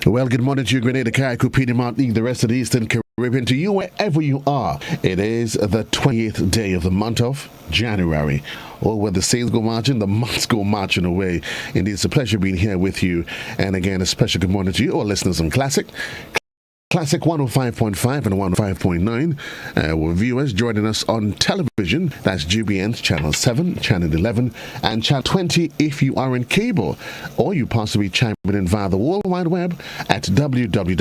Well, good morning to you, Grenada, Carriacou, Peter Martinique, the rest of the Eastern Caribbean, to you wherever you are. It is the 28th day of the month of January. Oh, when the saints go marching, the months go marching away. Indeed, it's a pleasure being here with you. And again, a special good morning to you, all listeners on Classic 105.5 and 105.9. With viewers joining us on television, that's GBN Channel 7, Channel 11, and Channel 20 if you are in cable, or you possibly chime in via the World Wide Web at www.gbn.gd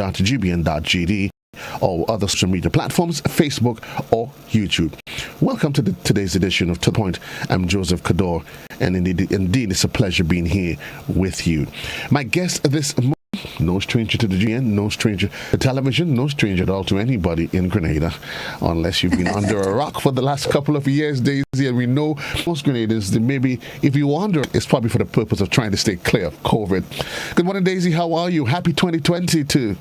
or other social media platforms, Facebook or YouTube. Welcome to today's edition of To The Point. I'm Joseph Cadore, and indeed it's a pleasure being here with you. My guest this morning, no stranger to the GN, no stranger to television, no stranger at all to anybody in Grenada, unless you've been under a rock for the last couple of years, Daisy. And we know most Grenadians, maybe if you wonder, it's probably for the purpose of trying to stay clear of COVID. Good morning, Daisy. How are you? Happy 2022.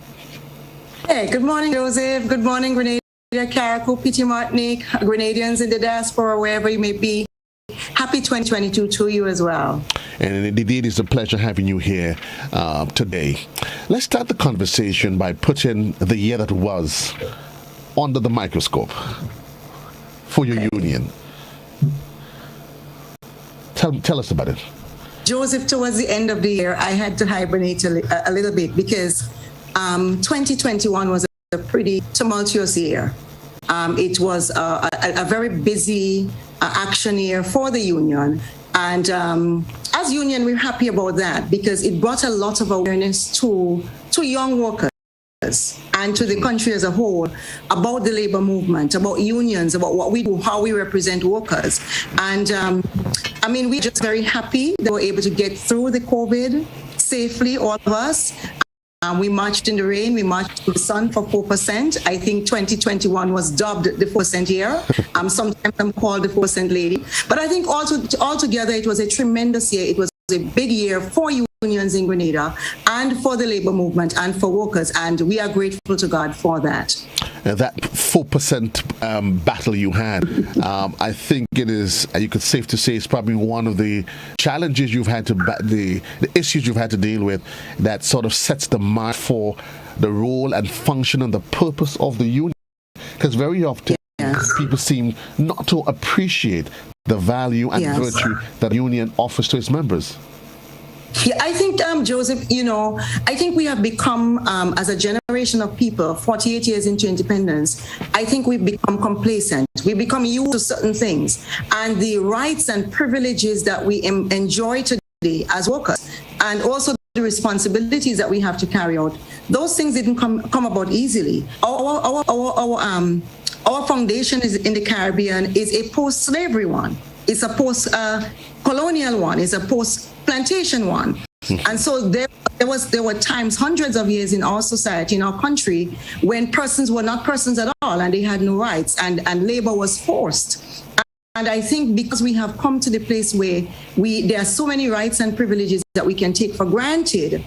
Hey, good morning, Joseph. Good morning, Grenada, Carriacou, Peter Martinique, Grenadians in the diaspora, wherever you may be. Happy 2022 to you as well. And indeed, it's a pleasure having you here today. Let's start the conversation by putting the year that was under the microscope for your union. Tell us about it. Joseph, towards the end of the year, I had to hibernate a little bit because 2021 was a pretty tumultuous year. It was a very busy action year for the union. And as union, we're happy about that because it brought a lot of awareness to young workers and to the country as a whole about the labor movement, about unions, about what we do, how we represent workers. And we're just very happy that we're able to get through the COVID safely, all of us. We marched in the rain, we marched in the sun for 4%. I think 2021 was dubbed the 4% year. Sometimes I'm called the 4% lady. But I think altogether it was a tremendous year. It was a big year for unions in Grenada and for the labor movement and for workers. And we are grateful to God for that. That 4% battle you had, I think it is, you could safe to say, it's probably one of the challenges you've had to, the issues you've had to deal with that sort of sets the mark for the role and function and the purpose of the union. Because very often people seem not to appreciate the value and virtue that the union offers to its members. Yeah, I think, Joseph, I think we have become, as a generation of people, 48 years into independence, I think we've become complacent. We've become used to certain things. And the rights and privileges that we enjoy today as workers, and also the responsibilities that we have to carry out, those things didn't come about easily. Our foundation is in the Caribbean is a post-slavery one. It's a post-colonial one. It's a post-plantation one. And so there were times, hundreds of years in our society, in our country, when persons were not persons at all and they had no rights and labor was forced. And I think because we have come to the place where there are so many rights and privileges that we can take for granted,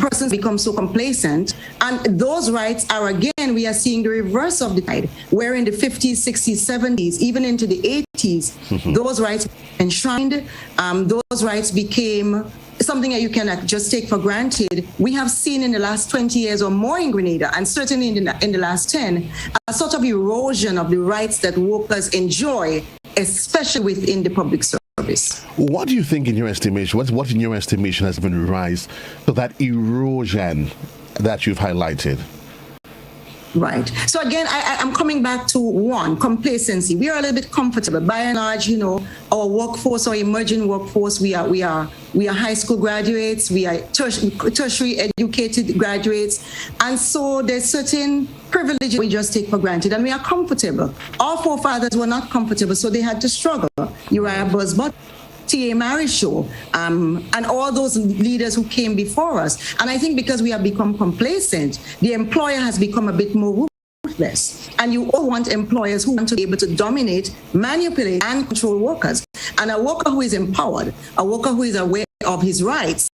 persons become so complacent. And those rights are, again, we are seeing the reverse of the tide, where in the 50s, 60s, 70s, even into the 80s, those rights enshrined, those rights became something that you cannot just take for granted. We have seen in the last 20 years or more in Grenada, and certainly in the last 10, a sort of erosion of the rights that workers enjoy, especially within the public service. What do you think, in your estimation, what in your estimation has been rise to that erosion that you've highlighted? Right. So again, I'm coming back to one, complacency. We are a little bit comfortable. By and large, our workforce, our emerging workforce, we are high school graduates, we are tertiary educated graduates, and so there's certain privileges we just take for granted, and we are comfortable. Our forefathers were not comfortable, so they had to struggle. Uriah Busbut, T.A. Marishaw, and all those leaders who came before us. And I think because we have become complacent, the employer has become a bit more ruthless. And you all want employers who want to be able to dominate, manipulate, and control workers. And a worker who is empowered, a worker who is aware of his rights,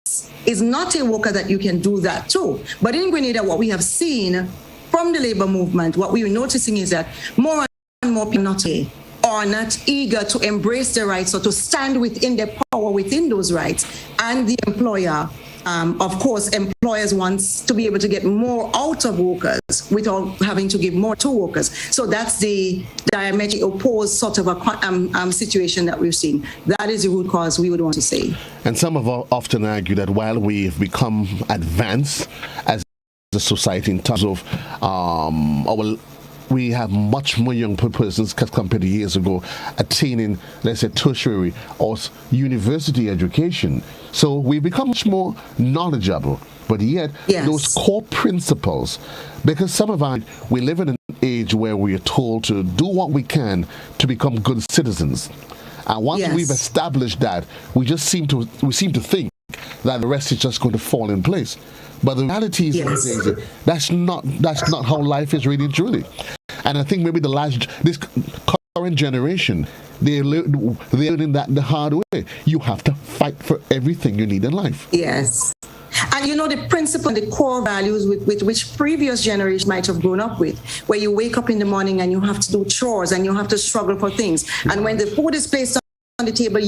is not a worker that you can do that to. But in Grenada, what we have seen from the labor movement, what we are noticing is that more and more people are not eager to embrace their rights or to stand within their power within those rights. And the employer Of course, employers want to be able to get more out of workers without having to give more to workers. So that's the diametrically opposed sort of a situation that we've seen. That is the root cause, we would want to say. And some have often argued that while we've become advanced as a society in terms of we have much more young persons compared to years ago attaining, let's say, tertiary or university education. So we've become much more knowledgeable, but yet those core principles, because we live in an age where we are told to do what we can to become good citizens. And once we've established that, we seem to think that the rest is just going to fall in place. But the reality is that's not how life is really truly. And I think maybe this current generation, they're learning that the hard way. You have to fight for everything you need in life. Yes. And the principle and the core values with which previous generations might have grown up with, where you wake up in the morning and you have to do chores and you have to struggle for things. And when the food is placed on the table,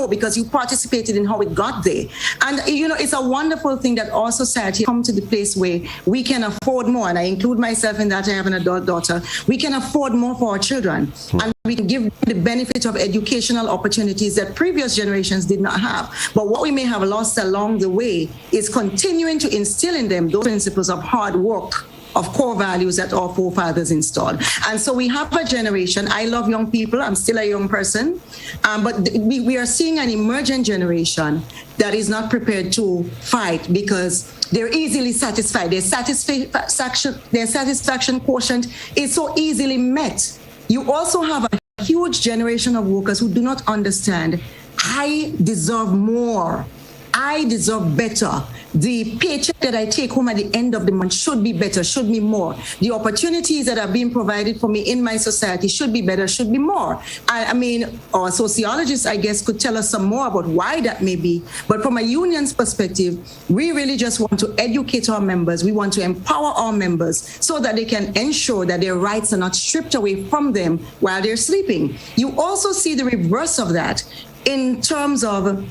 because you participated in how it got there. And it's a wonderful thing that our society come to the place where we can afford more, and I include myself in that. I have an adult daughter. We can afford more for our children, and we can give the benefit of educational opportunities that previous generations did not have. But what we may have lost along the way is continuing to instill in them those principles of hard work, of core values that our forefathers installed. And so we have a generation. I love young people. I'm still a young person. But we are seeing an emergent generation that is not prepared to fight because they're easily satisfied. Their satisfaction quotient is so easily met. You also have a huge generation of workers who do not understand, I deserve more. I deserve better. The paycheck that I take home at the end of the month should be better, should be more. The opportunities that are being provided for me in my society should be better, should be more. I mean, our sociologists, I guess, could tell us some more about why that may be. But from a union's perspective, we really just want to educate our members. We want to empower our members so that they can ensure that their rights are not stripped away from them while they're sleeping. You also see the reverse of that in terms of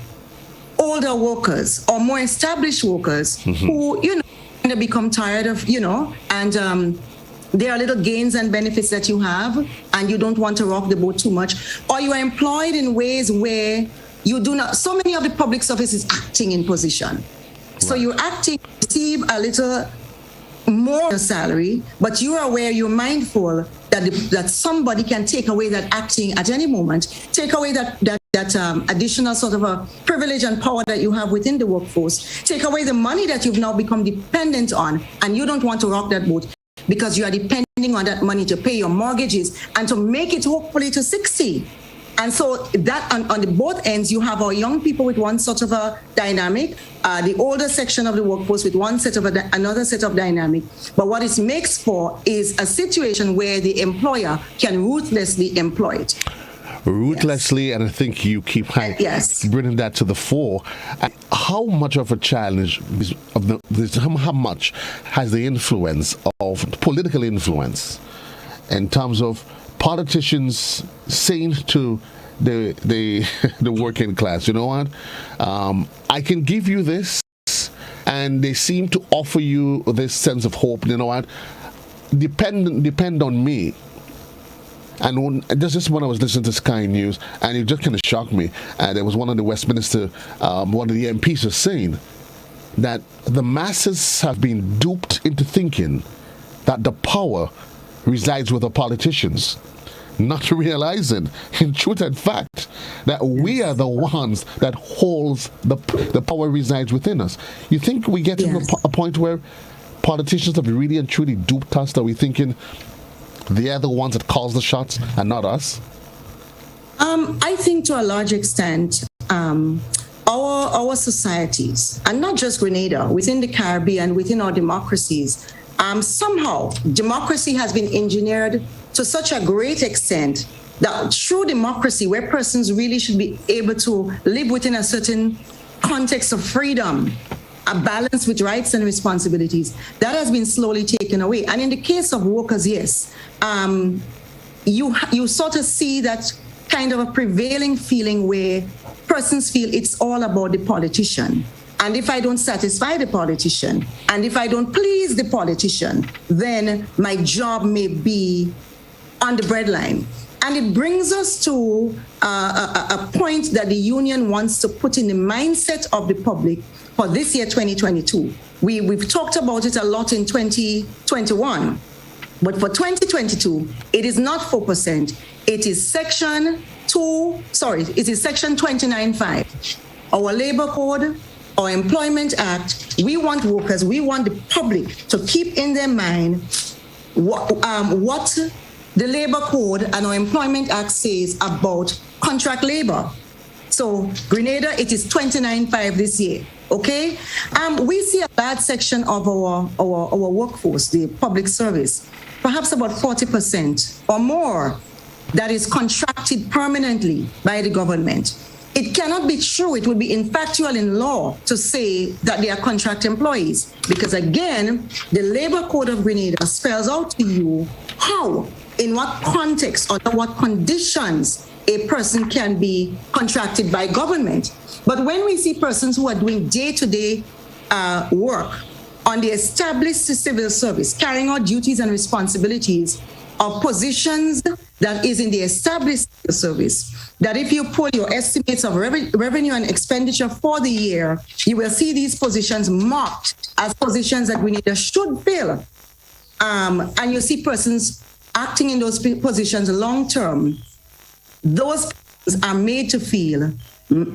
older workers or more established workers who, become tired of, and there are little gains and benefits that you have and you don't want to rock the boat too much, or you are employed in ways where you do not, so many of the public service is acting in position. Right. So you're acting, receive a little more salary, but you are aware, you're mindful that somebody can take away that acting at any moment, take away that additional sort of a privilege and power that you have within the workforce, take away the money that you've now become dependent on, and you don't want to rock that boat because you are depending on that money to pay your mortgages and to make it hopefully to 60. And so that on the both ends, you have our young people with one sort of a dynamic, the older section of the workforce with another set of dynamic. But what it makes for is a situation where the employer can ruthlessly employ it. Ruthlessly, and I think you keep bringing that to the fore. How much of a challenge how much has the influence of political influence in terms of politicians saying to the working class, you know what, I can give you this, and they seem to offer you this sense of hope, you know what, depend on me. And just when I was listening to Sky News, and it just kind of shocked me, there was one of the Westminster, one of the MPs was saying that the masses have been duped into thinking that the power resides with the politicians, not realizing, in truth and fact, that we are the ones that holds the power resides within us. You think we get to a point where politicians have really and truly duped us, that we're thinking they're the ones that calls the shots and not us? I think to a large extent, our societies, and not just Grenada, within the Caribbean, within our democracies, somehow democracy has been engineered to such a great extent that true democracy, where persons really should be able to live within a certain context of freedom, a balance with rights and responsibilities, that has been slowly taken away. And in the case of workers, yes, you sort of see that kind of a prevailing feeling where persons feel it's all about the politician. And if I don't satisfy the politician, and if I don't please the politician, then my job may be on the breadline. And it brings us to a point that the union wants to put in the mindset of the public for this year, 2022. We've talked about it a lot in 2021, but for 2022, it is not 4%. It is section 29.5. Our labor code, our Employment Act, we want workers, we want the public to keep in their mind what the labor code and our Employment Act says about contract labor. So Grenada, it is 29.5 this year, okay? We see a large section of our workforce, the public service, perhaps about 40% or more, that is contracted permanently by the government. It cannot be true, it would be infactual in law to say that they are contract employees, because again, the labor code of Grenada spells out to you how, in what context, under what conditions a person can be contracted by government. But when we see persons who are doing day-to-day work on the established civil service, carrying out duties and responsibilities of positions that is in the established civil service, that if you pull your estimates of revenue and expenditure for the year, you will see these positions marked as positions that Grenada should fill. And you see persons acting in those positions long-term. Those persons are made to feel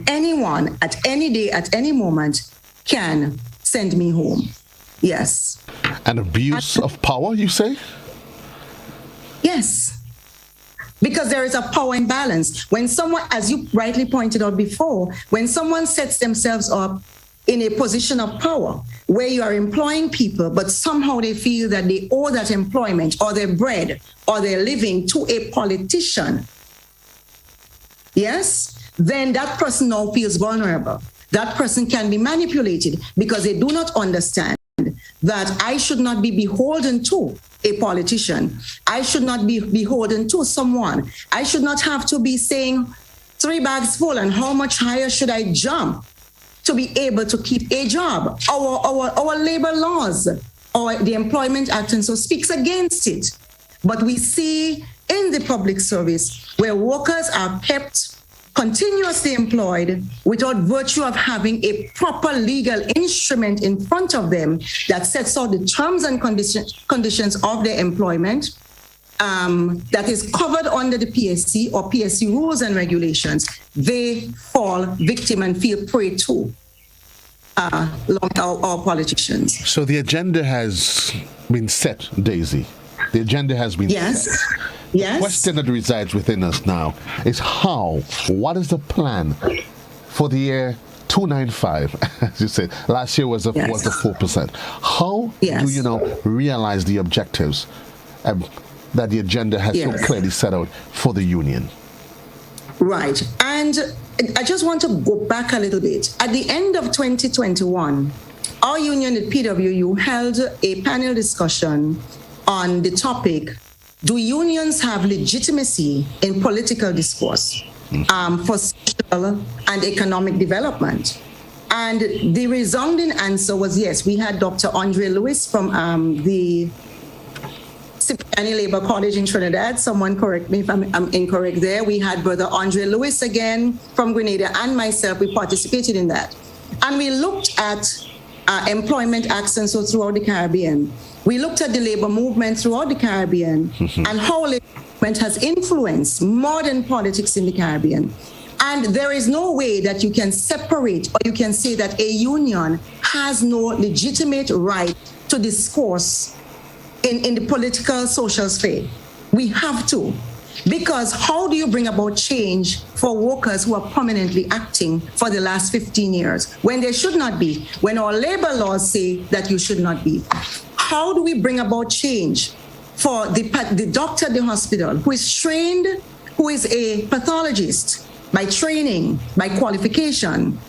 anyone at any day, at any moment, can send me home. Yes. An abuse of power, you say? Yes. Because there is a power imbalance. When someone, as you rightly pointed out before, when someone sets themselves up in a position of power where you are employing people, but somehow they feel that they owe that employment or their bread or their living to a politician, yes, then that person now feels vulnerable. That person can be manipulated because they do not understand that I should not be beholden to a politician. I should not be beholden to someone. I should not have to be saying 3 bags full and how much higher should I jump to be able to keep a job. Our labor laws or the Employment Act and so speaks against it. But we see in the public service where workers are kept continuously employed without virtue of having a proper legal instrument in front of them that sets out the terms and conditions of their employment, that is covered under the PSC or PSC rules and regulations, they fall victim and feel prey to our politicians. So the agenda has been set, Daisy. The agenda has been set. Yes. The question that resides within us now is what is the plan for the year 295? As you said, last year was the 4%. How do you realize the objectives that the agenda has so clearly set out for the union? Right. And I just want to go back a little bit. At the end of 2021, our union at PWU held a panel discussion on the topic, do unions have legitimacy in political discourse for social and economic development? And the resounding answer was yes. We had Dr. Andre Lewis from the Cipriani Labor College in Trinidad. Someone correct me if I'm incorrect there. We had Brother Andre Lewis again from Grenada and myself. We participated in that. And we looked at employment acts and so throughout the Caribbean. We looked at the labor movement throughout the Caribbean and how labor movement has influenced modern politics in the Caribbean. And there is no way that you can separate or you can say that a union has no legitimate right to discourse in the political social sphere. We have to. Because how do you bring about change for workers who are permanently acting for the last 15 years when they should not be, when our labor laws say that you should not be? How do we bring about change for the doctor at the hospital who is trained, who is a pathologist by training, by qualification,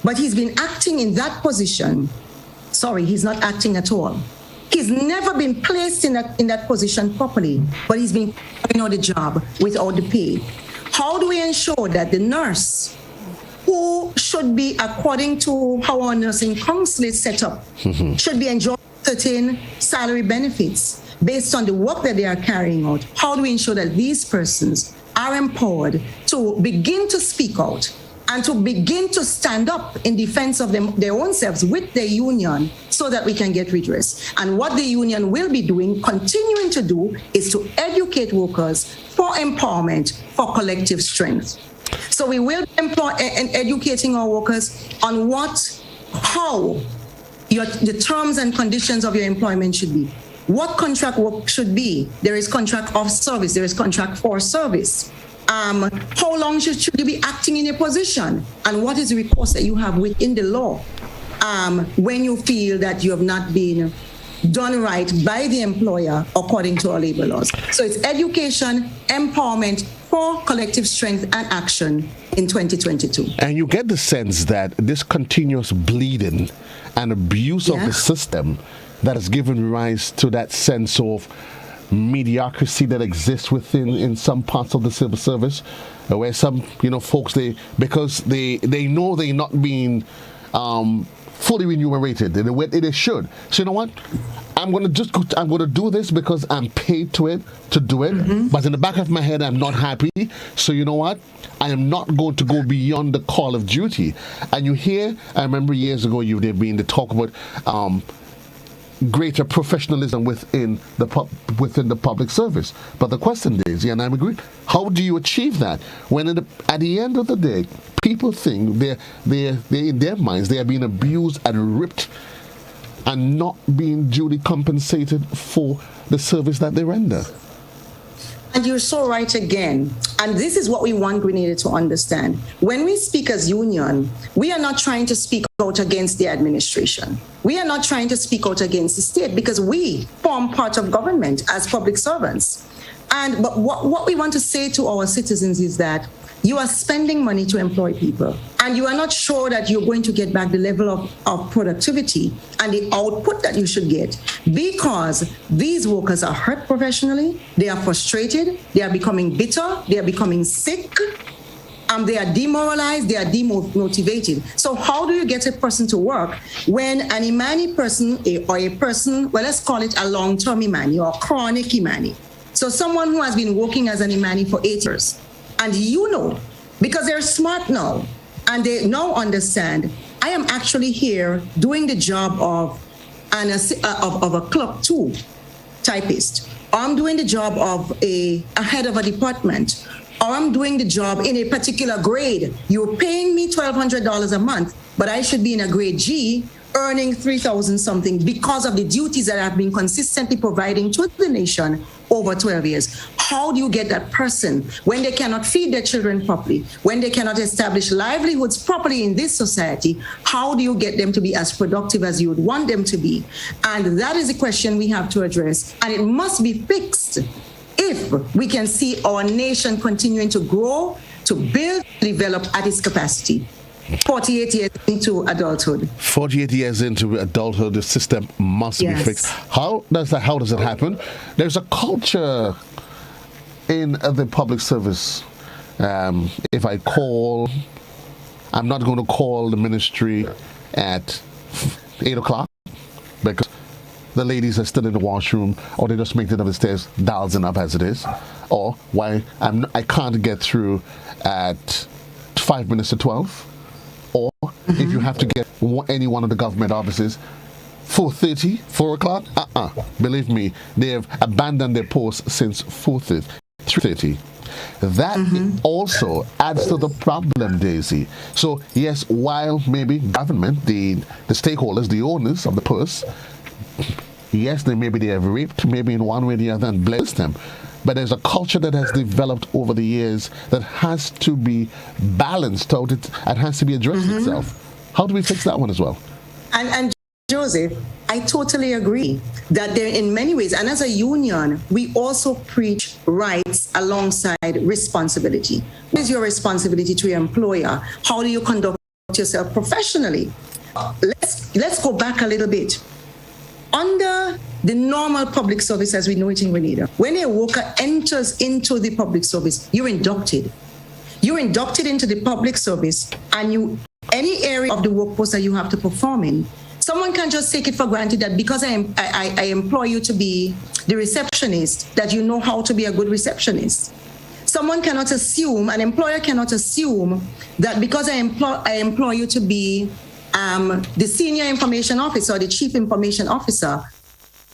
but he's been acting in that position? Sorry, he's not acting at all. He's never been placed in that position properly, but he's been doing the job without the pay. How do we ensure that the nurse who should be, according to how our nursing council is set up, should be enjoying certain salary benefits based on the work that they are carrying out. How do we ensure that these persons are empowered to begin to speak out and to begin to stand up in defense of their own selves with their union so that we can get redress? And what the union will be doing, continuing to do, is to educate workers for empowerment, for collective strength. So we will employ and educating our workers on how the terms and conditions of your employment should be. What contract work should be. There is contract of service. There is contract for service. How long should you be acting in a position? And what is the recourse that you have within the law when you feel that you have not been done right by the employer according to our labor laws? So it's education, empowerment for collective strength and action in 2022. And you get the sense that this continuous bleeding and abuse of the system that has given rise to that sense of mediocrity that exists in some parts of the civil service, where some folks because they know they're not being fully remunerated in the way they should. So you know what? I'm going to do this because I'm paid to do it. But in the back of my head, I'm not happy. So you know what? I am not going to go beyond the call of duty. And I remember years ago, there being the talk about greater professionalism within the public service. But the question is, and I'm agreed, how do you achieve that when at the end of the day, people think they're in their minds they are being abused and ripped and not being duly compensated for the service that they render? And you're so right again. And this is what we want Grenada to understand. When we speak as union, we are not trying to speak out against the administration. We are not trying to speak out against the state because we form part of government as public servants. But what we want to say to our citizens is that you are spending money to employ people, and you are not sure that you're going to get back the level of productivity and the output that you should get, because these workers are hurt professionally, they are frustrated, they are becoming bitter, they are becoming sick, they are demoralized, they are demotivated. So how do you get a person to work when an Imani person or a person, well, let's call it a long-term Imani or chronic Imani? So someone who has been working as an Imani for 8 years, and because they're smart now, and they now understand, I am actually here doing the job of a clerk 2 typist, or I'm doing the job of a head of a department, or I'm doing the job in a particular grade. You're paying me $1,200 a month, but I should be in a grade G, earning 3,000 something because of the duties that I've been consistently providing to the nation over 12 years. How do you get that person when they cannot feed their children properly, when they cannot establish livelihoods properly in this society? How do you get them to be as productive as you would want them to be? And that is a question we have to address, and it must be fixed if we can see our nation continuing to grow, to build, develop at its capacity. 48 years into adulthood. 48 years into adulthood, the system must be fixed. How does it happen? There's a culture in the public service. I'm not going to call the ministry at 8 o'clock because the ladies are still in the washroom, or they just make it up the stairs, dialing up as it is, or why I can't get through at 5 minutes to 12. Or if you have to get any one of the government offices, 4:30, 4 o'clock, believe me, they have abandoned their posts since 4:30, 3:30. That also adds to the problem, Daisy. So yes, while maybe government, the stakeholders, the owners of the purse, yes, they have raped maybe in one way or the other and blessed them. But there's a culture that has developed over the years that has to be balanced out and has to be addressed itself. How do we fix that one as well? And Joseph, I totally agree that there in many ways, and as a union, we also preach rights alongside responsibility. What is your responsibility to your employer? How do you conduct yourself professionally? Let's go back a little bit. Under the normal public service as we know it in Grenada, when a worker enters into the public service, you're inducted. You're inducted into the public service, and any area of the workforce that you have to perform in, someone can just take it for granted that because I employ you to be the receptionist, that you know how to be a good receptionist. Someone cannot assume, an employer cannot assume that because I employ you to be the senior information officer or the chief information officer,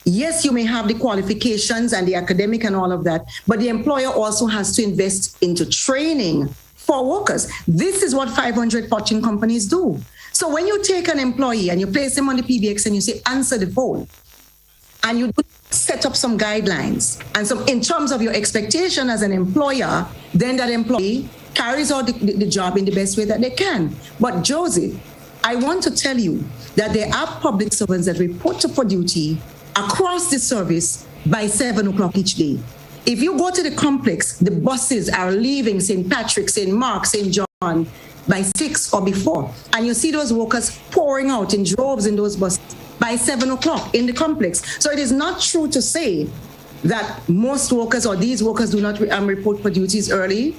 yes, you may have the qualifications and the academic and all of that, but the employer also has to invest into training for workers. This is what 500 Fortune companies do. So when you take an employee and you place them on the PBX and you say, answer the phone, and you set up some guidelines, and so in terms of your expectation as an employer, then that employee carries out the job in the best way that they can. But Joseph, I want to tell you that there are public servants that report to for duty across the service by 7 o'clock each day. If you go to the complex, the buses are leaving St. Patrick, St. Mark, St. John by 6 or before, and you see those workers pouring out in droves in those buses by 7 o'clock in the complex. So it is not true to say that most workers or these workers do not report for duties early,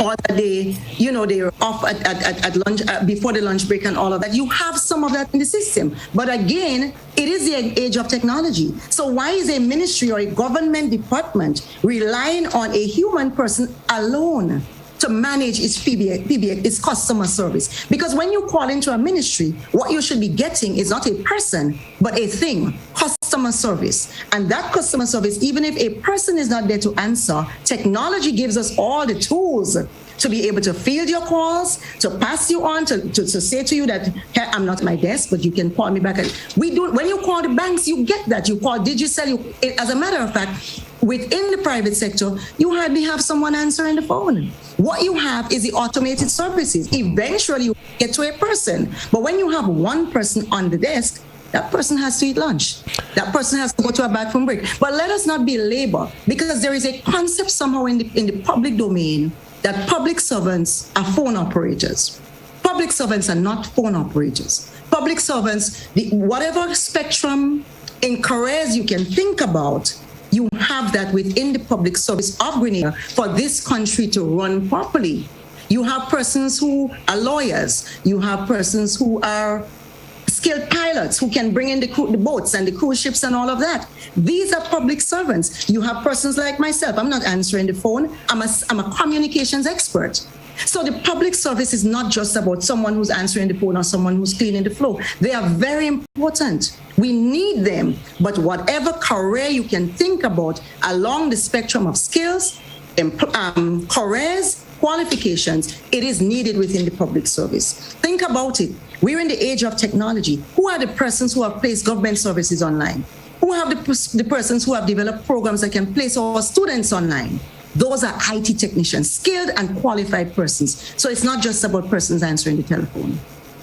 or that they're off at lunch, before the lunch break and all of that. You have some of that in the system. But again, it is the age of technology. So why is a ministry or a government department relying on a human person alone to manage its PBX, its customer service? Because when you call into a ministry, what you should be getting is not a person, but a thing, customer service. And that customer service, even if a person is not there to answer, technology gives us all the tools to be able to field your calls, to pass you on, to say to you that, hey, I'm not at my desk, but you can call me back. When you call the banks, you get that. You call Digicel. As a matter of fact, within the private sector, you hardly have someone answering the phone. What you have is the automated services. Eventually, you get to a person. But when you have one person on the desk, that person has to eat lunch. That person has to go to a bathroom break. But let us not be labor, because there is a concept somehow in the public domain that public servants are phone operators. Public servants are not phone operators. Public servants, whatever spectrum in careers you can think about, you have that within the public service of Grenada for this country to run properly. You have persons who are lawyers. You have persons who are skilled pilots who can bring in the boats and the cruise ships and all of that. These are public servants. You have persons like myself. I'm not answering the phone. I'm a communications expert. So the public service is not just about someone who's answering the phone or someone who's cleaning the floor. They are very important. We need them. But whatever career you can think about along the spectrum of skills, careers, qualifications, it is needed within the public service. Think about it. We're in the age of technology. Who are the persons who have placed government services online? Who have the persons who have developed programs that can place our students online? Those are IT technicians, skilled and qualified persons. So it's not just about persons answering the telephone.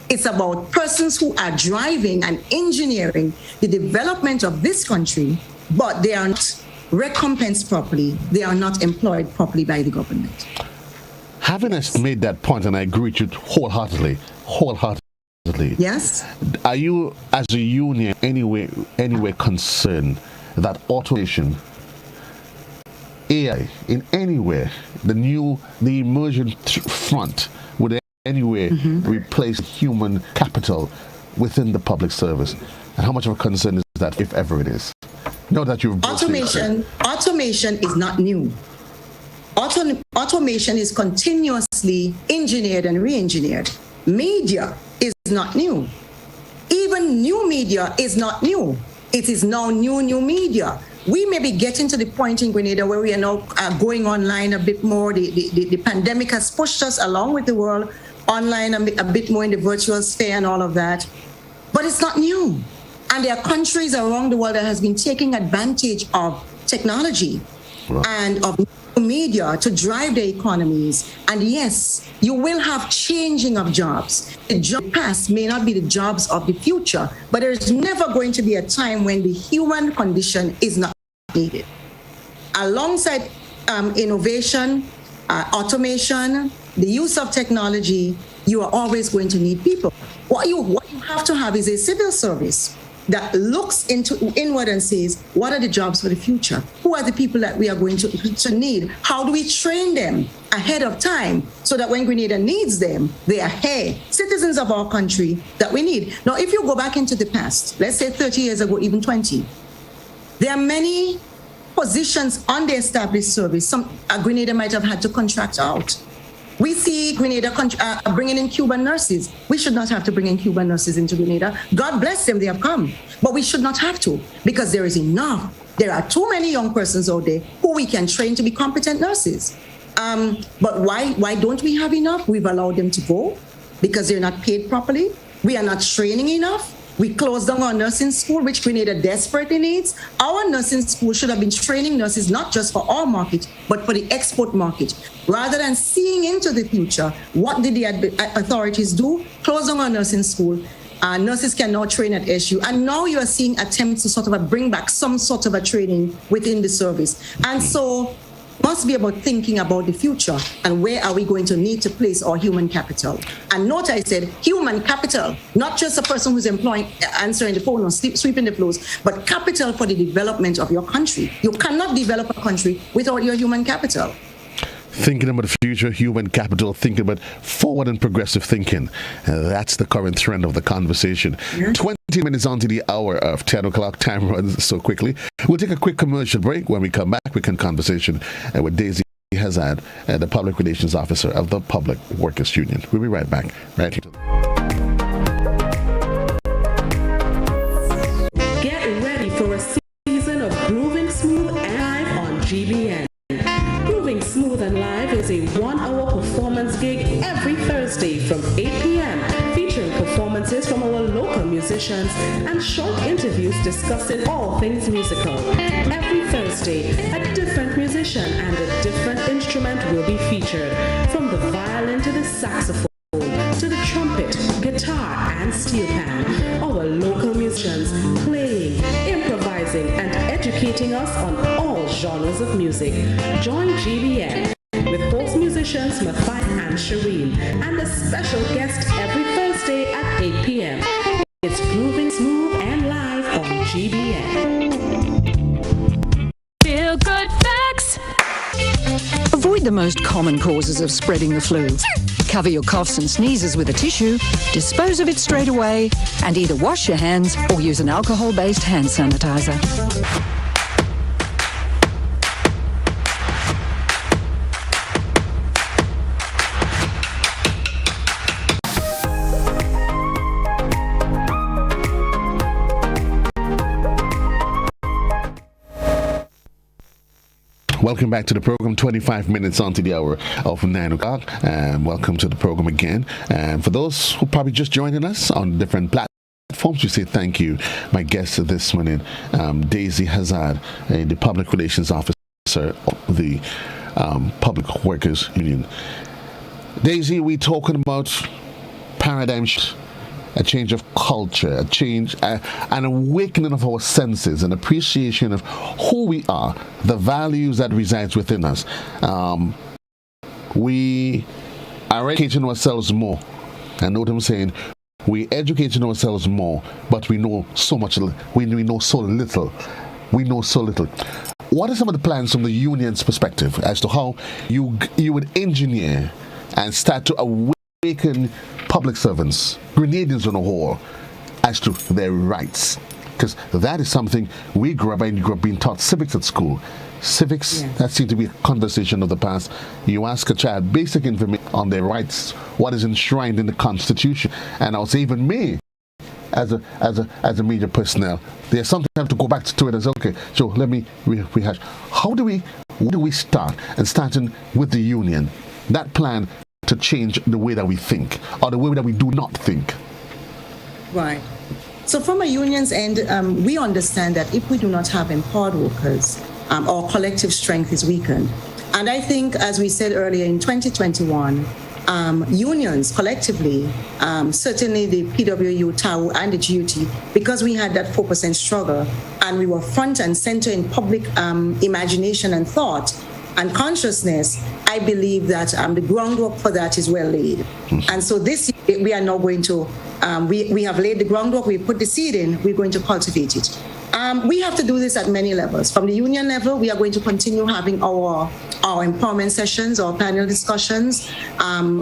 It's about persons who are driving and engineering the development of this country, but they are not recompensed properly. They are not employed properly by the government. Having made that point, and I agree with you wholeheartedly. Yes. Are you, as a union, anyway concerned that automation, AI, in any way, the emerging front would anyway replace human capital within the public service? And how much of a concern is that, if ever it is? Know that you've automation is not new. Automation is continuously engineered and re-engineered. Media is not new. Even new media is not new. It is now new media. We may be getting to the point in Grenada where we are now going online a bit more. The pandemic has pushed us along with the world online a bit more in the virtual sphere and all of that. But it's not new. And there are countries around the world that has been taking advantage of technology and of media to drive their economies. And yes, you will have changing of jobs. The job past may not be the jobs of the future, but there's never going to be a time when the human condition is not needed. Alongside innovation, automation, the use of technology, you are always going to need people. What you have to have is a civil service that looks inward and says, what are the jobs for the future? Who are the people that we are going to need? How do we train them ahead of time so that when Grenada needs them, they are here, citizens of our country that we need. Now, if you go back into the past, let's say 30 years ago, even 20, there are many positions on the established service. Grenada might have had to contract out. We see Grenada bringing in Cuban nurses. We should not have to bring in Cuban nurses into Grenada. God bless them, they have come. But we should not have to, because there is enough. There are too many young persons out there who we can train to be competent nurses. But why don't we have enough? We've allowed them to go because they're not paid properly. We are not training enough. We closed down our nursing school, which Grenada desperately needs. Our nursing school should have been training nurses, not just for our market, but for the export market. Rather than seeing into the future, what did the authorities do? Close down our nursing school. Nurses can now train at SU. And now you are seeing attempts to sort of bring back some sort of a training within the service. And so must be about thinking about the future and where are we going to need to place our human capital. And note I said human capital, not just a person who's answering the phone or sweeping the floors, but capital for the development of your country. You cannot develop a country without your human capital. Thinking about the future, human capital, thinking about forward and progressive thinking. That's the current trend of the conversation. Yeah. 20 minutes on to the hour of 10 o'clock. Time runs so quickly. We'll take a quick commercial break. When we come back, we can conversation with Daisy Hazzard, the Public Relations Officer of the Public Workers Union. We'll be right back. Right here. Get ready for a season of Grooving Smooth and Live on GBN. Grooving Smooth and Live is a 1-hour performance gig every Thursday from 8 p.m. featuring performances from our local musicians and short interviews discussing all things musical. Every Thursday, a different musician and a different instrument will be featured, from the violin to the saxophone to the trumpet, guitar, and steel pan. Our local musicians playing, improvising, and educating us on all genres of music. Join GBN with host musicians Mathai and Shireen and a special guest every Thursday at 8 p.m. It's Grooving Smooth and Live on GBN. Feel good facts. Avoid the most common causes of spreading the flu. Cover your coughs and sneezes with a tissue, dispose of it straight away, and either wash your hands or use an alcohol-based hand sanitizer. Welcome back to the program. 25 minutes on to the hour of 9 o'clock. Welcome to the program again. For those who probably just joining us on different platforms, we say thank you. My guest this morning, Daisy Hazzard, the Public Relations Officer of the Public Workers Union. Daisy, we're talking about paradigm shift, a change of culture, a change, an awakening of our senses, an appreciation of who we are, the values that resides within us. We are educating ourselves more. I know what I'm saying. We're educating ourselves more, but we know so much. We know so little. We know so little. What are some of the plans from the union's perspective as to how you would engineer and start to awaken public servants, Grenadians on a whole, as to their rights? Because that is something we grew up being taught civics at school. Civics, yes. That seems to be a conversation of the past. You ask a child basic information on their rights, what is enshrined in the Constitution, and I'll say even me, as a media personnel, there's sometimes to go back to it as okay. So let me rehash. Where do we start? And starting with the union, that plan to change the way that we think or the way that we do not think. Right. So from a union's end, we understand that if we do not have empowered workers, our collective strength is weakened. And I think, as we said earlier, in 2021, unions collectively, certainly the PWU, TAU, and the GUT, because we had that 4% struggle and we were front and center in public imagination and thought and consciousness, I believe that the groundwork for that is well laid. And so this year, we are now going to, we have laid the groundwork, we put the seed in, we're going to cultivate it. We have to do this at many levels. From the union level, we are going to continue having our our empowerment sessions, our panel discussions.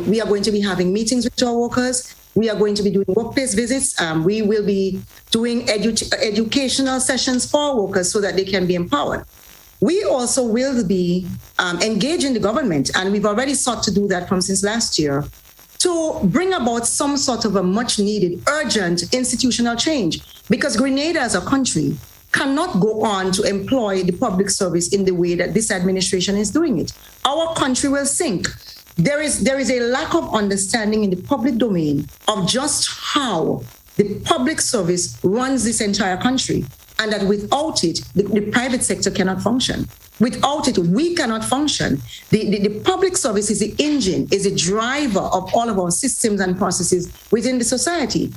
We are going to be having meetings with our workers. We are going to be doing workplace visits. We will be doing educational sessions for our workers so that they can be empowered. We also will be engaging the government, and we've already sought to do that since last year, to bring about some sort of a much needed, urgent institutional change, because Grenada as a country cannot go on to employ the public service in the way that this administration is doing it. Our country will sink. There is a lack of understanding in the public domain of just how the public service runs this entire country, and that without it, the private sector cannot function. Without it, we cannot function. The public service is the engine, is the driver of all of our systems and processes within the society.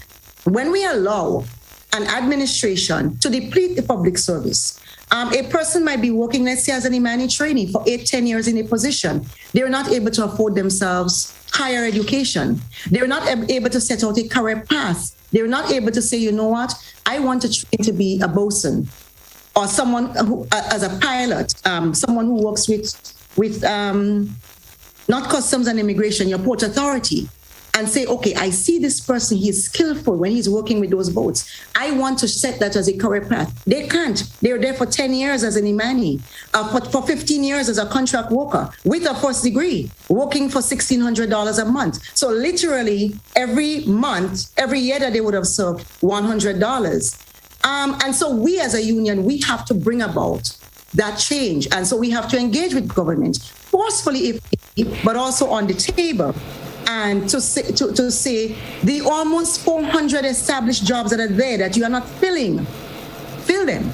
When we allow an administration to deplete the public service, a person might be working, let's say, as an Imani trainee for 8-10 years in a position. They're not able to afford themselves higher education. They're not able to set out a career path. They're not able to say, you know what, I want to train to be a bosun, or someone who, as a pilot, someone who works with not customs and immigration, your port authority, and say, okay, I see this person, he's skillful when he's working with those boats. I want to set that as a career path. They can't. They're there for 10 years as an Imani, for 15 years as a contract worker with a first degree, working for $1,600 a month. So literally every month, every year that they would have served $100. And so we as a union, we have to bring about that change. And so we have to engage with government forcefully, but also on the table. And to say the almost 400 established jobs that are there that you are not filling, fill them.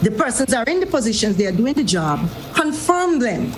The persons are in the positions, they are doing the job, confirm them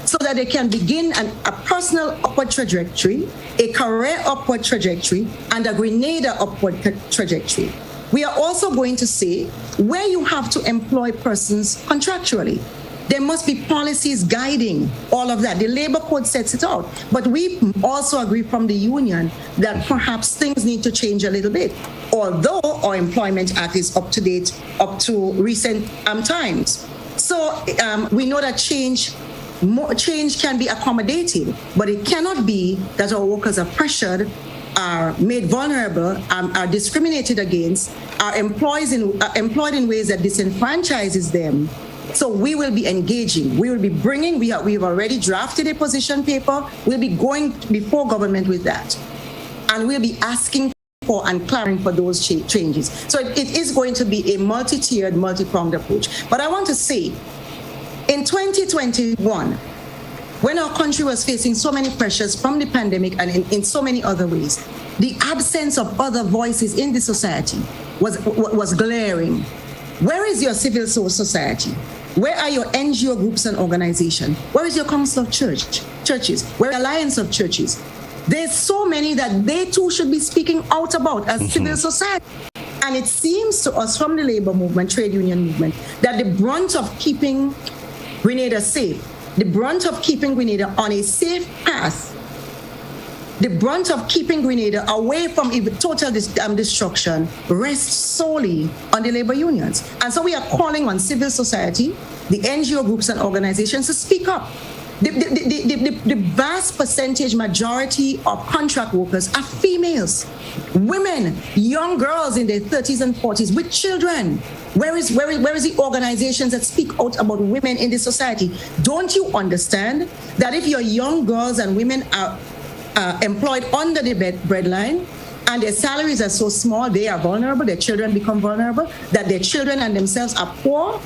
so that they can begin a personal upward trajectory, a career upward trajectory, and a Grenada upward trajectory. We are also going to say where you have to employ persons contractually. There must be policies guiding all of that. The labor code sets it out. But we also agree from the union that perhaps things need to change a little bit, although our Employment Act is up to date, up to recent times. So we know that change can be accommodated, but it cannot be that our workers are pressured, are made vulnerable, are discriminated against, are employed in ways that disenfranchises them. So we will be engaging. We will be bringing. We have already drafted a position paper. We'll be going before government with that, and we'll be asking for and clarifying for those changes. So it is going to be a multi-tiered, multi-pronged approach. But I want to say, in 2021, when our country was facing so many pressures from the pandemic and in so many other ways, the absence of other voices in the society was glaring. Where is your civil society? Where are your NGO groups and organizations? Where is your Council of Churches? Where are Alliance of Churches? There's so many that they too should be speaking out about as civil society. And it seems to us from the labor movement, trade union movement, that the brunt of keeping Grenada safe, the brunt of keeping Grenada on a safe path, the brunt of keeping Grenada away from total destruction rests solely on the labor unions. And so we are calling on civil society, the NGO groups and organizations to speak up. The vast percentage majority of contract workers are females, women, young girls in their 30s and 40s with children. Where is the organizations that speak out about women in the society? Don't you understand that if your young girls and women are employed under the breadline, and their salaries are so small, they are vulnerable, their children become vulnerable, that their children and themselves are poor?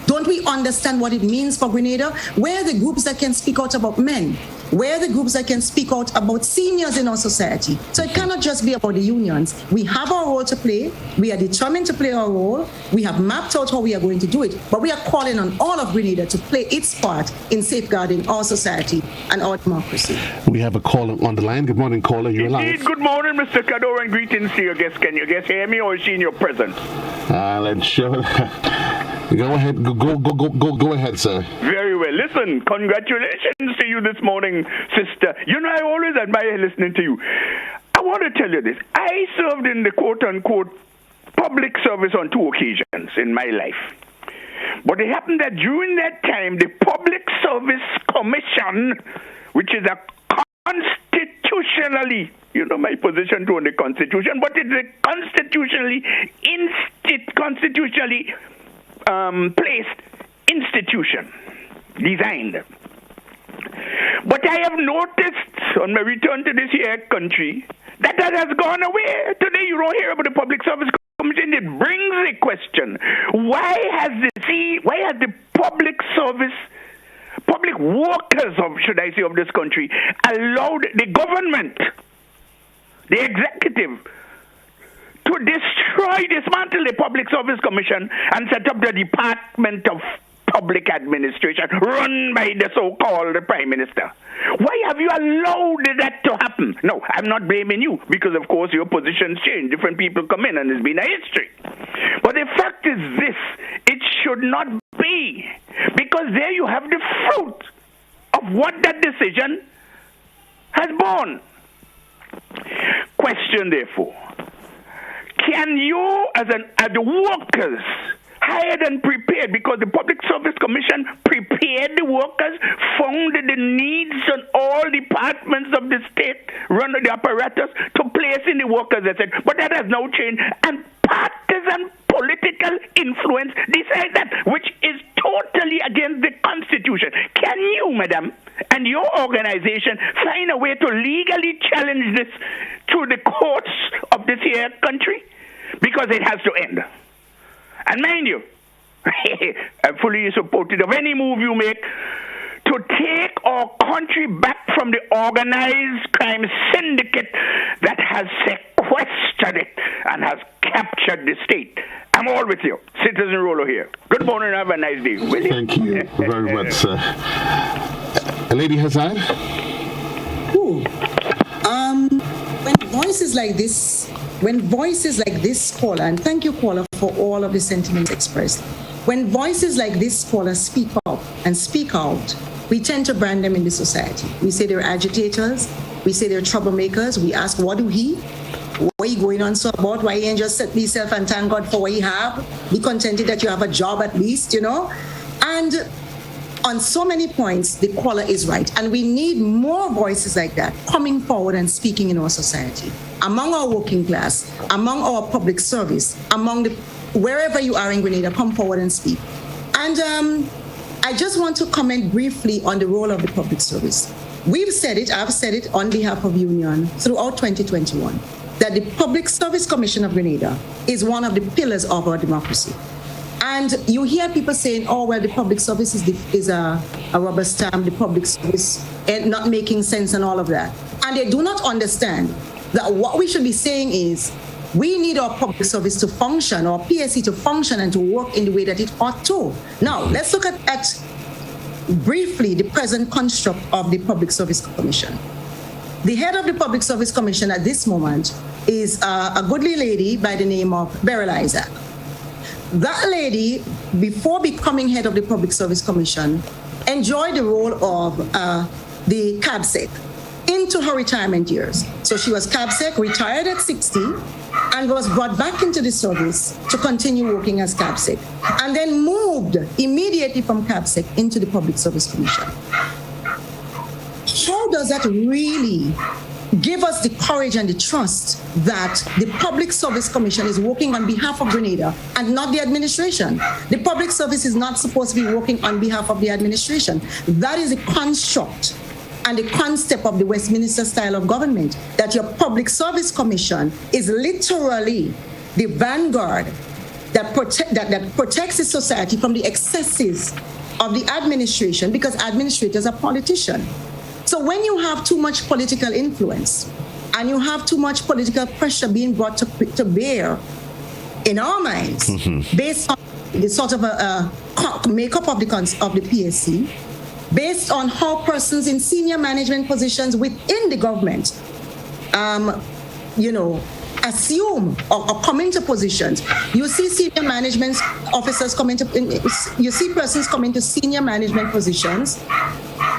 Don't we understand what it means for Grenada? Where are the groups that can speak out about men? Where are the groups that can speak out about seniors in our society? So it cannot just be about the unions. We have our role to play. We are determined to play our role. We have mapped out how we are going to do it. But we are calling on all of Grenada to play its part in safeguarding our society and our democracy. We have a caller on the line. Good morning, caller. You're live. Indeed, good morning, Mr. Cadore, and greetings to your guest. Can your guest hear me, or is she in your presence? Let's show. Go ahead. Go ahead, sir. Very well. Listen, congratulations to you this morning, sister. You know, I always admire listening to you. I want to tell you this. I served in the quote-unquote public service on 2 occasions in my life. But it happened that during that time, the Public Service Commission, which is a constitutionally, you know my position toward the Constitution, but it's a constitutionally placed institution, designed. But I have noticed on my return to this here country that has gone away. Today you don't hear about the Public Service Commission. It brings the question: why has the public workers of this country allowed the government, the executive, to dismantle the Public Service Commission and set up the Department of Public Administration run by the so-called Prime Minister? Why have you allowed that to happen? No, I'm not blaming you, because of course your positions change. Different people come in and it's been a history. But the fact is this: it should not be, because there you have the fruit of what that decision has borne. Question therefore: can you, as the workers, hired and prepared, because the Public Service Commission prepared the workers, found the needs on all departments of the state, run the apparatus to place in the workers, etc. But that has now changed, and partisan political influence decide that, which is totally against the Constitution. Can you, madam, and your organization find a way to legally challenge this to the courts of this here country? Because it has to end. And mind you, I'm fully supportive of any move you make to take our country back from the organized crime syndicate that has sequestered it and has captured the state. I'm all with you. Citizen Rollo here. Good morning and have a nice day. Thank you very much, sir. Lady Hazzard? When voices like this caller, and thank you, caller, for all of the sentiments expressed. When voices like this caller speak up and speak out, we tend to brand them in the society. We say they're agitators. We say they're troublemakers. We ask, what do he? What are you going on so about? Why you ain't just set yourself and thank God for what you have? Be contented that you have a job at least, you know? And on so many points, the caller is right. And we need more voices like that coming forward and speaking in our society, among our working class, among our public service, wherever you are in Grenada, come forward and speak. And I just want to comment briefly on the role of the public service. We've said it, I've said it on behalf of Union throughout 2021, that the Public Service Commission of Grenada is one of the pillars of our democracy. And you hear people saying, oh, well, the public service is a rubber stamp, the public service and not making sense and all of that. And they do not understand that what we should be saying is we need our public service to function, our PSC to function and to work in the way that it ought to. Now, let's look at briefly the present construct of the Public Service Commission. The head of the Public Service Commission at this moment is a goodly lady by the name of Beryl Isaac. That lady, before becoming head of the Public Service Commission, enjoyed the role of the CABSEC into her retirement years. So she was CABSEC, retired at 60, and was brought back into the service to continue working as CABSEC, and then moved immediately from CABSEC into the Public Service Commission. How does that really give us the courage and the trust that the Public Service Commission is working on behalf of Grenada and not the administration? The public service is not supposed to be working on behalf of the administration. That is a construct and the concept of the Westminster style of government, that your Public Service Commission is literally the vanguard that protects the society from the excesses of the administration, because administrators are politicians. So when you have too much political influence and you have too much political pressure being brought to bear in our minds, based on the sort of a makeup of the PSC, based on how persons in senior management positions within the government, assume or come into positions. You see senior management officers you see persons come into senior management positions.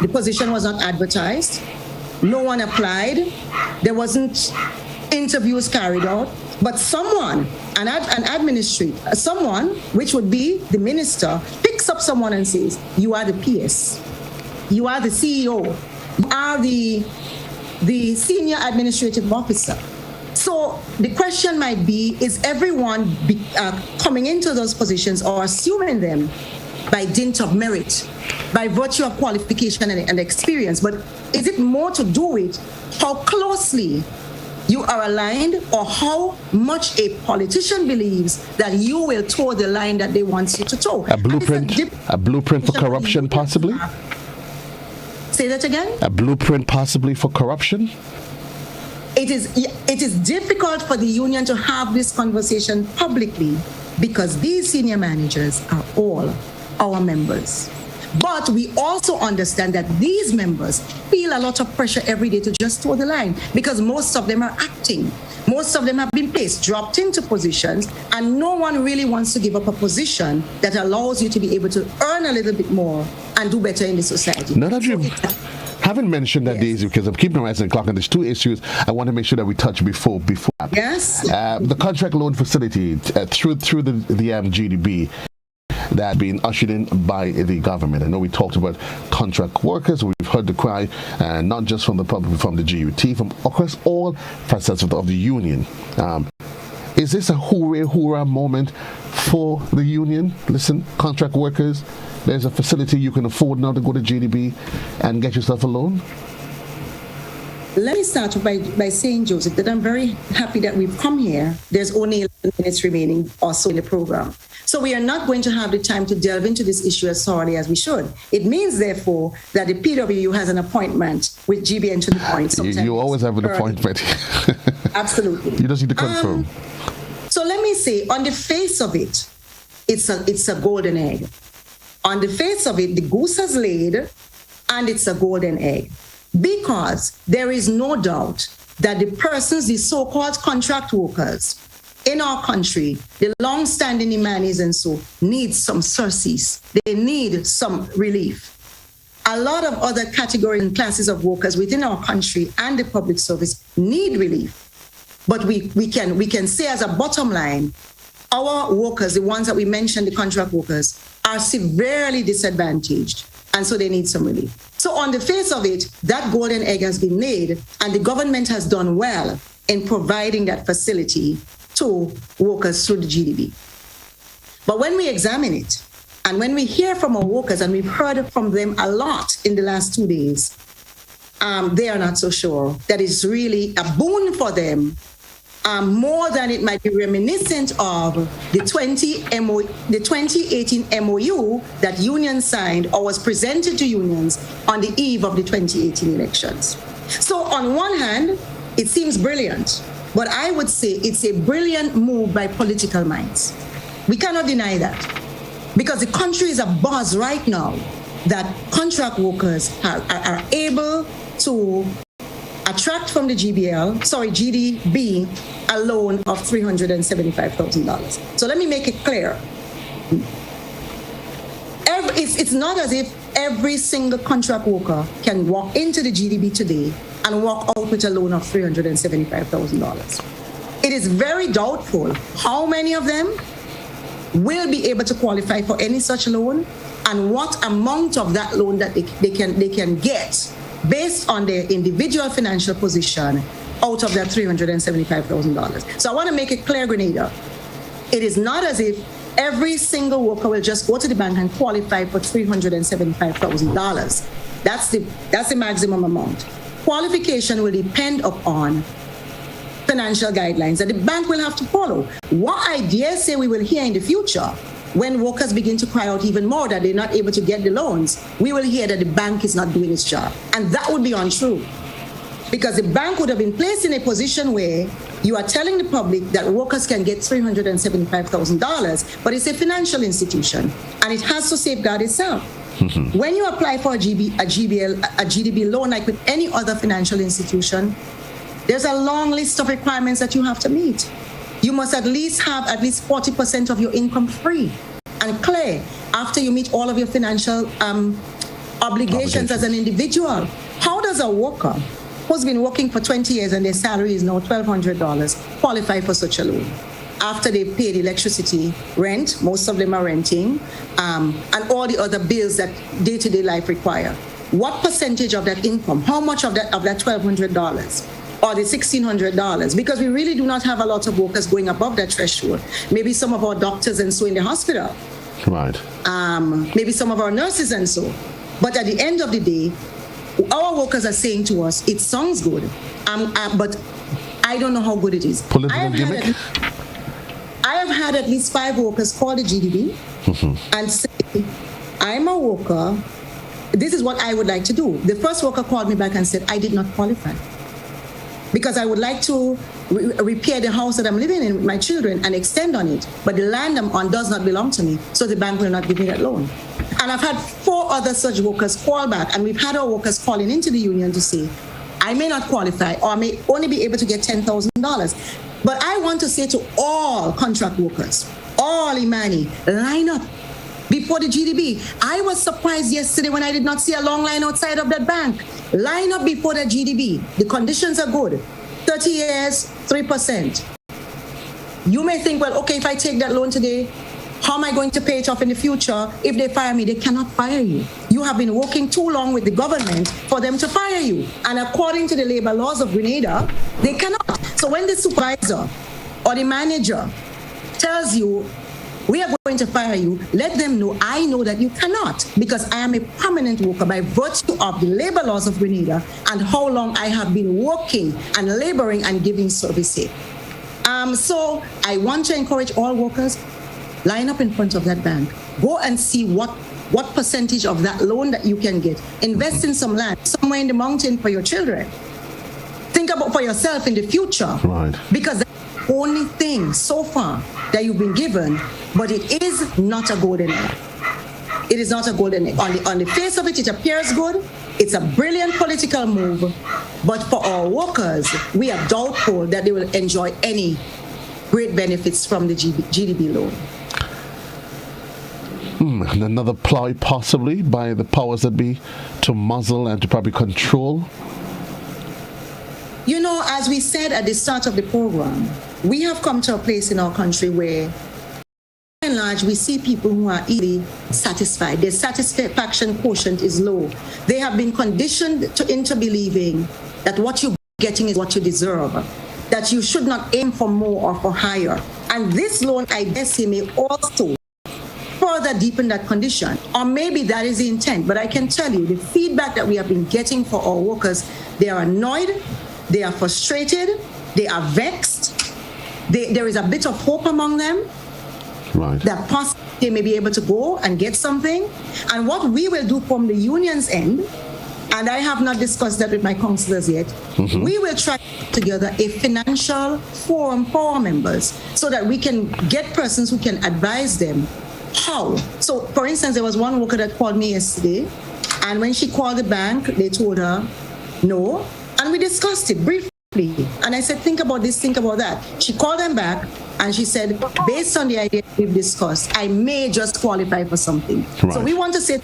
The position was not advertised. No one applied. There wasn't interviews carried out. But someone, an administrator, someone, which would be the minister, picks up someone and says, you are the PS, you are the CEO, you are the senior administrative officer. So the question might be, is everyone coming into those positions or assuming them by dint of merit, by virtue of qualification and experience? But is it more to do with how closely you are aligned, or how much a politician believes that you will toe the line that they want you to toe? A blueprint for corruption, possibly? Say that again? A blueprint possibly for corruption? It is difficult for the union to have this conversation publicly because these senior managers are all our members. But we also understand that these members feel a lot of pressure every day to just toe the line because most of them are acting. Most of them have been placed, dropped into positions, and no one really wants to give up a position that allows you to be able to earn a little bit more and do better in the society. Now that you haven't mentioned that, Daisy, because I'm keeping my eyes on the clock, and there's two issues I want to make sure that we touch before. Yes. The contract loan facility through the GDB that being ushered in by the government. I know we talked about contract workers. We've heard the cry, not just from the public, from the GUT, from across all facets of the union. Is this a hoorah moment for the union? Listen, contract workers, there's a facility you can afford now to go to GDB and get yourself a loan. Let me start by saying, Joseph, that I'm very happy that we've come here. There's only 11 minutes remaining also in the program. So we are not going to have the time to delve into this issue as thoroughly as we should. It means, therefore, that the PWU has an appointment with GBN to the point. You always have an appointment. Absolutely. You just need to confirm. So let me say, on the face of it, it's a golden egg. On the face of it, the goose has laid, and it's a golden egg. Because there is no doubt that the so-called contract workers in our country, the long-standing Imanis and so, need some surcease. They need some relief. A lot of other categories and classes of workers within our country and the public service need relief. But we can say as a bottom line, our workers, the ones that we mentioned, the contract workers, are severely disadvantaged, and so they need some relief. So on the face of it, that golden egg has been laid, and the government has done well in providing that facility to workers through the GDB. But when we examine it, and when we hear from our workers, and we've heard from them a lot in the last 2 days, they are not so sure that it's really a boon for them, more than it might be reminiscent of the 2018 MOU that unions signed or was presented to unions on the eve of the 2018 elections. So on one hand, it seems brilliant, but I would say it's a brilliant move by political minds. We cannot deny that, because the country is abuzz right now that contract workers are able to attract from the GDB, a loan of $375,000. So let me make it clear. It's not as if every single contract worker can walk into the GDB today and walk out with a loan of $375,000. It is very doubtful how many of them will be able to qualify for any such loan, and what amount of that loan that they can get based on their individual financial position out of that $375,000. So I want to make it clear, Grenada, it is not as if every single worker will just go to the bank and qualify for $375,000. That's the maximum amount. Qualification will depend upon financial guidelines that the bank will have to follow. What I dare say we will hear in the future, when workers begin to cry out even more that they're not able to get the loans, we will hear that the bank is not doing its job. And that would be untrue. Because the bank would have been placed in a position where you are telling the public that workers can get $375,000, but it's a financial institution and it has to safeguard itself. Mm-hmm. When you apply for a GDB loan, like with any other financial institution, there's a long list of requirements that you have to meet. You must at least have 40% of your income free and clear after you meet all of your financial obligations as an individual. How does a worker who's been working for 20 years and their salary is now $1,200 qualify for such a loan? after they paid electricity, rent, most of them are renting, and all the other bills that day-to-day life require. What percentage of that income, how much of that $1,200 or the $1,600? Because we really do not have a lot of workers going above that threshold. Maybe some of our doctors and so in the hospital. Right. Maybe some of our nurses and so. But at the end of the day, our workers are saying to us, it sounds good, but I don't know how good it is. Political gimmick? I have had at least 5 workers call the GDB and say, I'm a worker. This is what I would like to do. The first worker called me back and said, I did not qualify because I would like to repair the house that I'm living in with my children and extend on it. But the land I'm on does not belong to me, so the bank will not give me that loan. And I've had 4 other such workers call back, and we've had our workers calling into the union to say, I may not qualify or I may only be able to get $10,000. But I want to say to all contract workers, all Imani, line up before the GDB. I was surprised yesterday when I did not see a long line outside of that bank. Line up before the GDB. The conditions are good. 30 years, 3%. You may think, well, okay, if I take that loan today, how am I going to pay it off in the future? If they fire me, they cannot fire you. You have been working too long with the government for them to fire you. And according to the labor laws of Grenada, they cannot. So when the supervisor or the manager tells you, we are going to fire you, let them know, I know that you cannot, because I am a permanent worker by virtue of the labor laws of Grenada and how long I have been working and laboring and giving service here. So I want to encourage all workers, line up in front of that bank. Go and see what percentage of that loan that you can get. Invest in some land somewhere in the mountain for your children. Think about for yourself in the future. Right. Because that's the only thing so far that you've been given, but it is not a golden egg. It is not a golden egg. On the face of it, it appears good. It's a brilliant political move. But for our workers, we are doubtful that they will enjoy any great benefits from the GDB loan. And another ploy possibly by the powers that be to muzzle and to probably control. You know, as we said at the start of the program, we have come to a place in our country where, by and large, we see people who are easily satisfied. Their satisfaction quotient is low. They have been conditioned into believing that what you're getting is what you deserve, that you should not aim for more or for higher. And this loan, I guess, may also further deepen that condition. Or maybe that is the intent. But I can tell you, the feedback that we have been getting for our workers, they are annoyed, they are frustrated, they are vexed. There is a bit of hope among them. Right. That possibly they may be able to go and get something. And what we will do from the union's end, and I have not discussed that with my councillors yet, we will try to put together a financial forum for our members so that we can get persons who can advise them how. So, for instance, there was one worker that called me yesterday, and when she called the bank, they told her no, and we discussed it briefly. And I said, think about this, think about that. She called them back and she said, based on the idea we've discussed, I may just qualify for something. Right. So we want to say,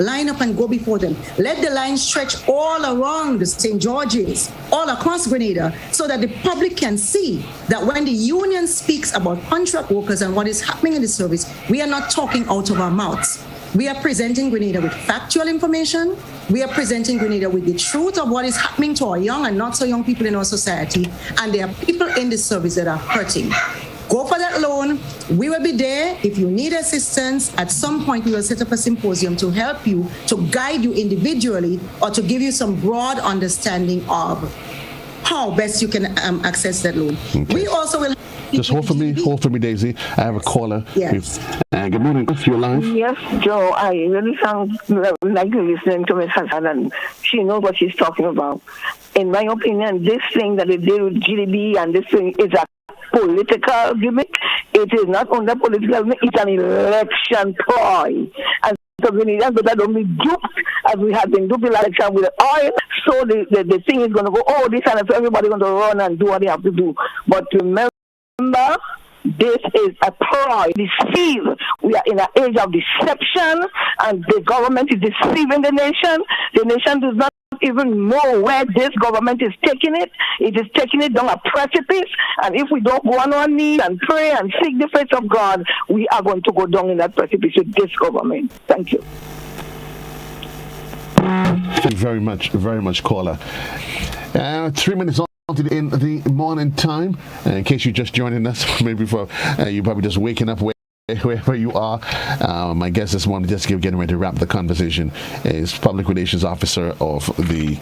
line up and go before them. Let the line stretch all around the St. George's, all across Grenada, so that the public can see that when the union speaks about contract workers and what is happening in the service, we are not talking out of our mouths. We are presenting Grenada with factual information. We are presenting Grenada with the truth of what is happening to our young and not so young people in our society. And there are people in this service that are hurting. Go for that loan. We will be there. If you need assistance, at some point we will set up a symposium to help you, to guide you individually, or to give you some broad understanding of how best you can access that loan. Okay. We also will... Just hold for me, Daisy. I have a caller. Yes. Good morning. You're live. Yes, Joe. I really like listening to Ms. Hazzard, and she knows what she's talking about. In my opinion, this thing that they did with GDB and this thing is a political gimmick. It is not only a political gimmick, it's an election ploy. And so we need that don't be duped as we have been duped in election with oil. So the thing is going to go, this and so everybody's going to run and do what they have to do. But remember, this is a ploy, deceive. We are in an age of deception, and the government is deceiving the nation. The nation does not even know where this government is taking it. It is taking it down a precipice, and if we don't go on our knees and pray and seek the face of God, we are going to go down in that precipice with this government. Thank you. Thank you very much, caller. 3 minutes on in the morning time. In case you're just joining us, maybe you're probably just waking up wherever you are. My guest this morning, just getting ready to wrap the conversation, is Public Relations Officer of the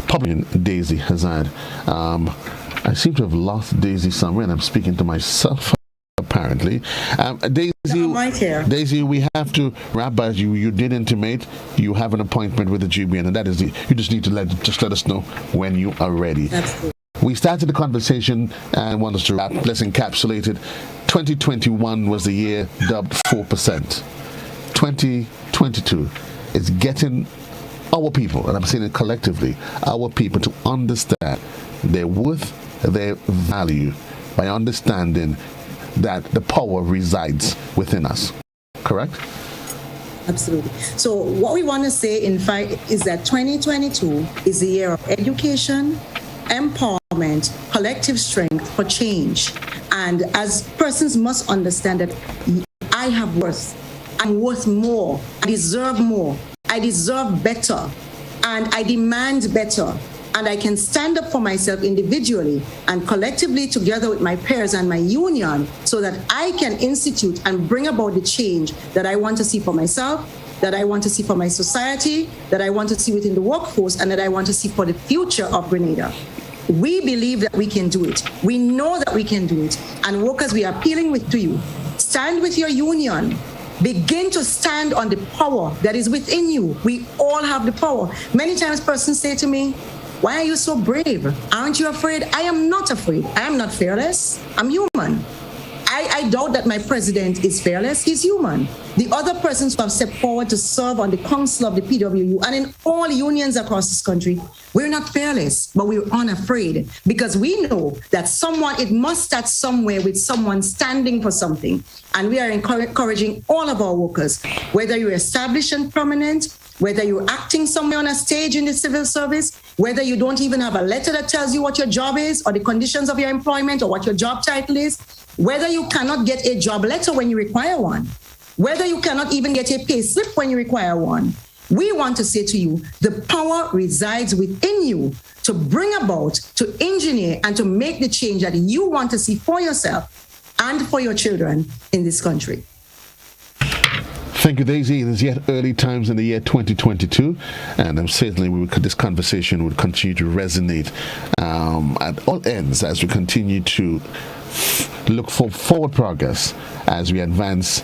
Public, Daisy Hazzard. I seem to have lost Daisy somewhere, and I'm speaking to myself apparently. Daisy, we have to wrap, as you did intimate you have an appointment with the GBN, and that is you just need to let us know when you are ready. Absolutely. We started the conversation and want us to wrap. Let's encapsulate it. 2021 was the year dubbed 4%. 2022 is getting our people, and I'm saying it collectively, our people to understand their worth, their value, by understanding that the power resides within us. Correct? Absolutely. So what we want to say, in fact, is that 2022 is the year of education, empowerment, collective strength for change. And as persons must understand that I have worth. I'm worth more. I deserve more. I deserve better. And I demand better. And I can stand up for myself individually and collectively together with my peers and my union, so that I can institute and bring about the change that I want to see for myself, that I want to see for my society, that I want to see within the workforce, and that I want to see for the future of Grenada. We believe that we can do it. We know that we can do it. And workers, we are appealing to you. Stand with your union. Begin to stand on the power that is within you. We all have the power. Many times persons say to me, "Why are you so brave? Aren't you afraid?" I am not afraid. I am not fearless. I'm human. I doubt that my president is fearless. He's human. The other persons who have stepped forward to serve on the council of the PWU and in all unions across this country, we're not fearless, but we're unafraid, because we know that it must start somewhere with someone standing for something. And we are encouraging all of our workers, whether you're established and prominent, whether you're acting somewhere on a stage in the civil service, whether you don't even have a letter that tells you what your job is or the conditions of your employment or what your job title is, whether you cannot get a job letter when you require one, whether you cannot even get a pay slip when you require one. We want to say to you, the power resides within you to bring about, to engineer, and to make the change that you want to see for yourself and for your children in this country. Thank you, Daisy. It is yet early times in the year 2022, and certainly this conversation would continue to resonate at all ends as we continue to look for forward progress as we advance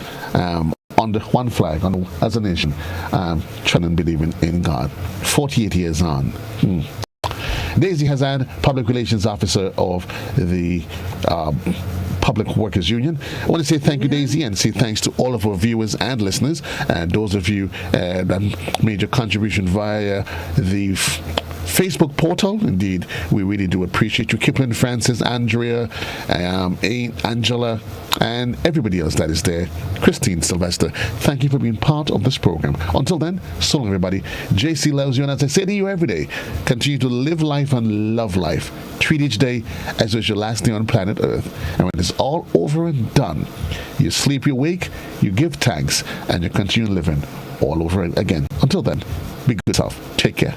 under one flag, as a nation, trying and believing in God. 48 years on. Daisy Hazzard, Public Relations Officer of the Public Workers Union. I want to say thank you, Daisy, and say thanks to all of our viewers and listeners, and those of you that made your contribution via the Facebook portal. Indeed, we really do appreciate you. Kipling, Francis, Andrea, Angela, and everybody else that is there. Christine, Sylvester, thank you for being part of this program. Until then, so long, everybody. JC loves you, and as I say to you every day, continue to live life and love life. Treat each day as it's your last day on planet Earth. And when it's all over and done, you sleep, you wake, you give thanks, and you continue living all over again. Until then, be good yourself. Take care.